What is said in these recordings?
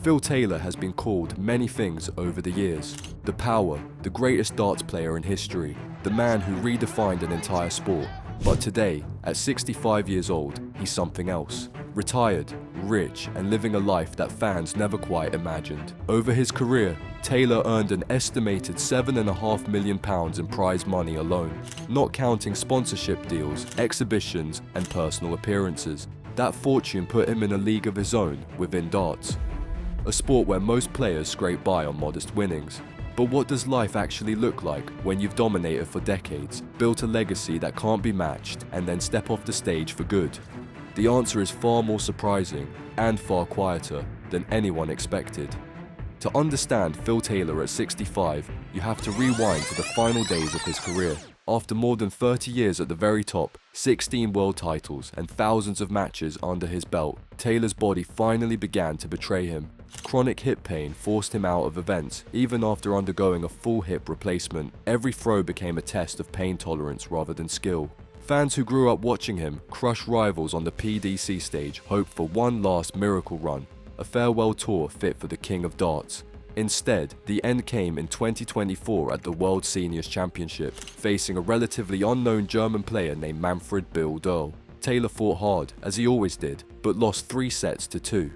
Phil Taylor has been called many things over the years. The Power, the greatest darts player in history, the man who redefined an entire sport. But today, at 65 years old, he's something else. Retired, rich, and living a life that fans never quite imagined. Over his career, Taylor earned an estimated £7.5 million in prize money alone, not counting sponsorship deals, exhibitions, and personal appearances. That fortune put him in a league of his own within darts, a sport where most players scrape by on modest winnings. But what does life actually look like when you've dominated for decades, built a legacy that can't be matched, and then step off the stage for good? The answer is far more surprising and far quieter than anyone expected. To understand Phil Taylor at 65, you have to rewind to the final days of his career. After more than 30 years at the very top, 16 world titles, and thousands of matches under his belt, Taylor's body finally began to betray him. Chronic hip pain forced him out of events, even after undergoing a full hip replacement. Every throw became a test of pain tolerance rather than skill. Fans who grew up watching him crush rivals on the PDC stage hoped for one last miracle run, a farewell tour fit for the king of darts. Instead, the end came in 2024 at the World Seniors Championship, facing a relatively unknown German player named Manfred Bill Derl. Taylor fought hard, as he always did, but lost 3 sets to 2.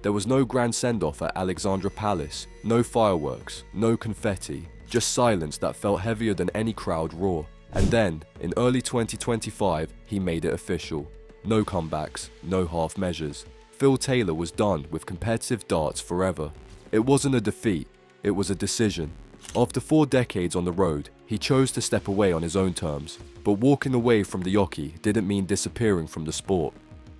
There was no grand send-off at Alexandra Palace, no fireworks, no confetti, just silence that felt heavier than any crowd roar. And then, in early 2025, he made it official. No comebacks, no half measures. Phil Taylor was done with competitive darts forever. It wasn't a defeat, it was a decision. After 4 decades on the road, he chose to step away on his own terms. But walking away from the Yoki didn't mean disappearing from the sport.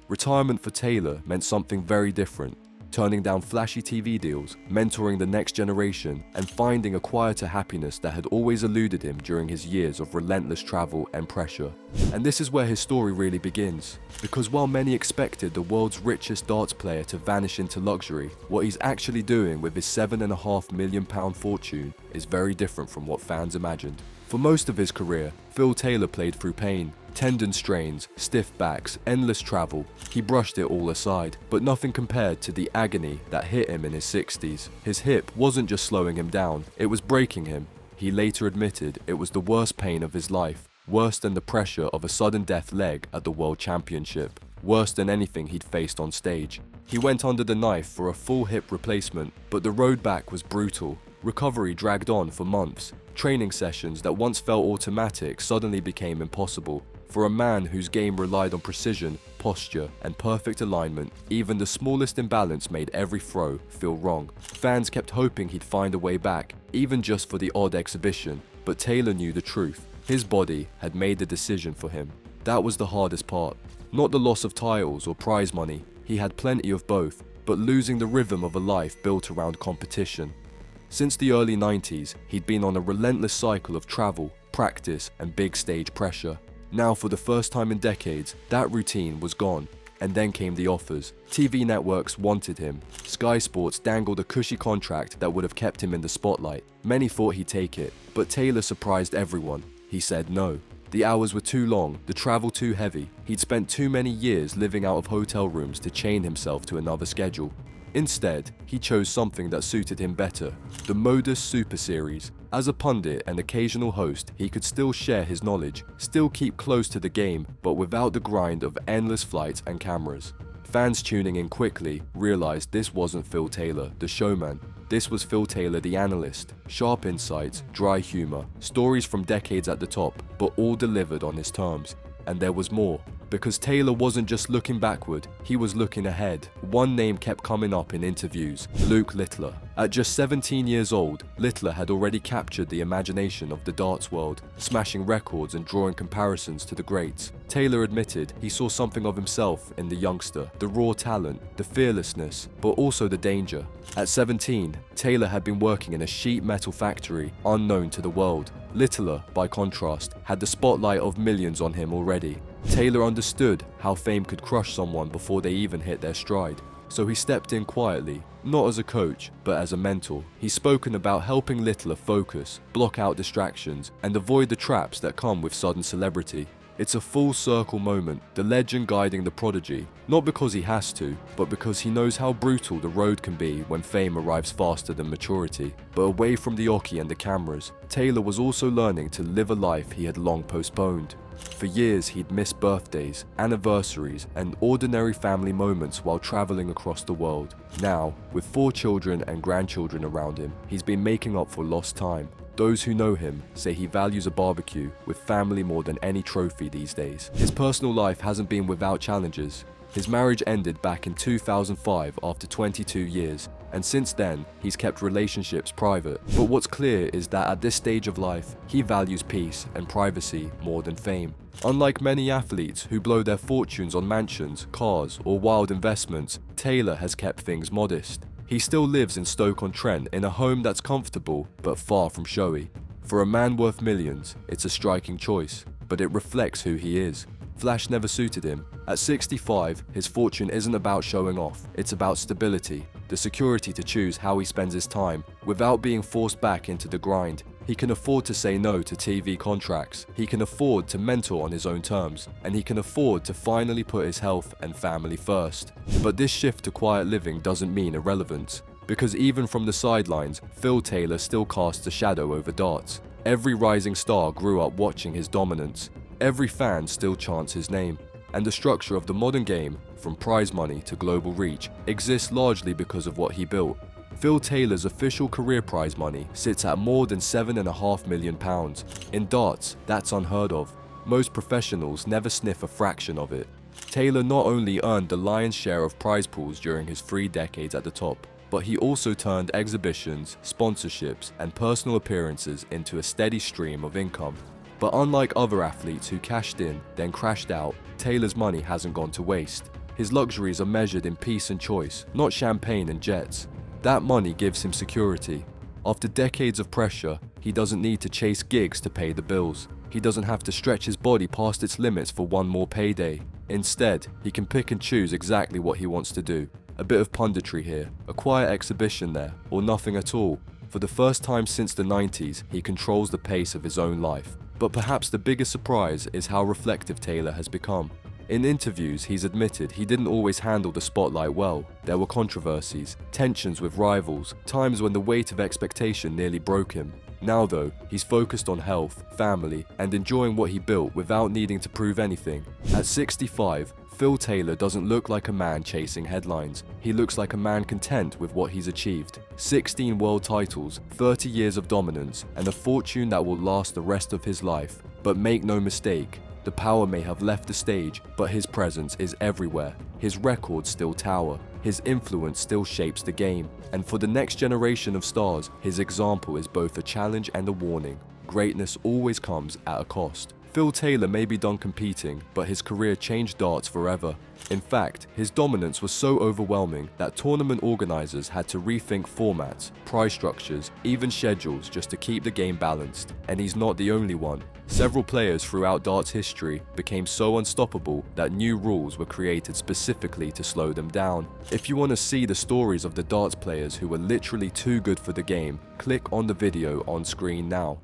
Retirement for Taylor meant something very different. Turning down flashy TV deals, mentoring the next generation, and finding a quieter happiness that had always eluded him during his years of relentless travel and pressure. And this is where his story really begins. Because while many expected the world's richest darts player to vanish into luxury, what he's actually doing with his £7.5 million fortune is very different from what fans imagined. For most of his career, Phil Taylor played through pain. Tendon strains, stiff backs, endless travel. He brushed it all aside, but nothing compared to the agony that hit him in his 60s. His hip wasn't just slowing him down, it was breaking him. He later admitted it was the worst pain of his life, worse than the pressure of a sudden death leg at the World Championship, worse than anything he'd faced on stage. He went under the knife for a full hip replacement, but the road back was brutal. Recovery dragged on for months. Training sessions that once felt automatic suddenly became impossible. For a man whose game relied on precision, posture, and perfect alignment, even the smallest imbalance made every throw feel wrong. Fans kept hoping he'd find a way back, even just for the odd exhibition, but Taylor knew the truth. His body had made the decision for him. That was the hardest part. Not the loss of titles or prize money, he had plenty of both, but losing the rhythm of a life built around competition. Since the early 90s, he'd been on a relentless cycle of travel, practice, and big stage pressure. Now, for the first time in decades, that routine was gone. And then came the offers. TV networks wanted him. Sky Sports dangled a cushy contract that would have kept him in the spotlight. Many thought he'd take it, but Taylor surprised everyone. He said no. The hours were too long, the travel too heavy. He'd spent too many years living out of hotel rooms to chain himself to another schedule. Instead, he chose something that suited him better, the Modus Super Series. As a pundit and occasional host, he could still share his knowledge, still keep close to the game, but without the grind of endless flights and cameras. Fans tuning in quickly realized this wasn't Phil Taylor, the showman. This was Phil Taylor, the analyst. Sharp insights, dry humor, stories from decades at the top, but all delivered on his terms. And there was more. Because Taylor wasn't just looking backward, he was looking ahead. One name kept coming up in interviews: Luke Littler. At just 17 years old, Littler had already captured the imagination of the darts world, smashing records and drawing comparisons to the greats. Taylor admitted he saw something of himself in the youngster, the raw talent, the fearlessness, but also the danger. At 17, Taylor had been working in a sheet metal factory unknown to the world. Littler, by contrast, had the spotlight of millions on him already. Taylor understood how fame could crush someone before they even hit their stride, so he stepped in quietly, not as a coach, but as a mentor. He's spoken about helping Littler focus, block out distractions, and avoid the traps that come with sudden celebrity. It's a full circle moment, the legend guiding the prodigy, not because he has to, but because he knows how brutal the road can be when fame arrives faster than maturity. But away from the oche and the cameras, Taylor was also learning to live a life he had long postponed. For years he'd missed birthdays, anniversaries, and ordinary family moments while traveling across the world. Now, with 4 children and grandchildren around him, he's been making up for lost time. Those who know him say he values a barbecue with family more than any trophy these days. His personal life hasn't been without challenges. His marriage ended back in 2005 after 22 years, and since then, he's kept relationships private. But what's clear is that at this stage of life, he values peace and privacy more than fame. Unlike many athletes who blow their fortunes on mansions, cars, or wild investments, Taylor has kept things modest. He still lives in Stoke-on-Trent in a home that's comfortable but far from showy. For a man worth millions, it's a striking choice, but it reflects who he is. Flash never suited him. At 65, his fortune isn't about showing off, it's about stability, the security to choose how he spends his time without being forced back into the grind. He can afford to say no to TV contracts, he can afford to mentor on his own terms, and he can afford to finally put his health and family first. But this shift to quiet living doesn't mean irrelevance, because even from the sidelines, Phil Taylor still casts a shadow over darts. Every rising star grew up watching his dominance. Every fan still chants his name. And the structure of the modern game, from prize money to global reach, exists largely because of what he built. Phil Taylor's official career prize money sits at more than £7.5 million. In darts, that's unheard of. Most professionals never sniff a fraction of it. Taylor not only earned the lion's share of prize pools during his 3 decades at the top, but he also turned exhibitions, sponsorships, and personal appearances into a steady stream of income. But unlike other athletes who cashed in, then crashed out, Taylor's money hasn't gone to waste. His luxuries are measured in peace and choice, not champagne and jets. That money gives him security. After decades of pressure, he doesn't need to chase gigs to pay the bills. He doesn't have to stretch his body past its limits for one more payday. Instead, he can pick and choose exactly what he wants to do. A bit of punditry here, a quiet exhibition there, or nothing at all. For the first time since the 90s, he controls the pace of his own life. But perhaps the biggest surprise is how reflective Taylor has become. In interviews, he's admitted he didn't always handle the spotlight well. There were controversies, tensions with rivals, times when the weight of expectation nearly broke him. Now though, he's focused on health, family, and enjoying what he built without needing to prove anything. At 65, Phil Taylor doesn't look like a man chasing headlines. He looks like a man content with what he's achieved. 16 world titles, 30 years of dominance, and a fortune that will last the rest of his life. But make no mistake, the power may have left the stage, but his presence is everywhere. His records still tower. His influence still shapes the game. And for the next generation of stars, his example is both a challenge and a warning. Greatness always comes at a cost. Phil Taylor may be done competing, but his career changed darts forever. In fact, his dominance was so overwhelming that tournament organizers had to rethink formats, prize structures, even schedules just to keep the game balanced. And he's not the only one. Several players throughout darts history became so unstoppable that new rules were created specifically to slow them down. If you want to see the stories of the darts players who were literally too good for the game, click on the video on screen now.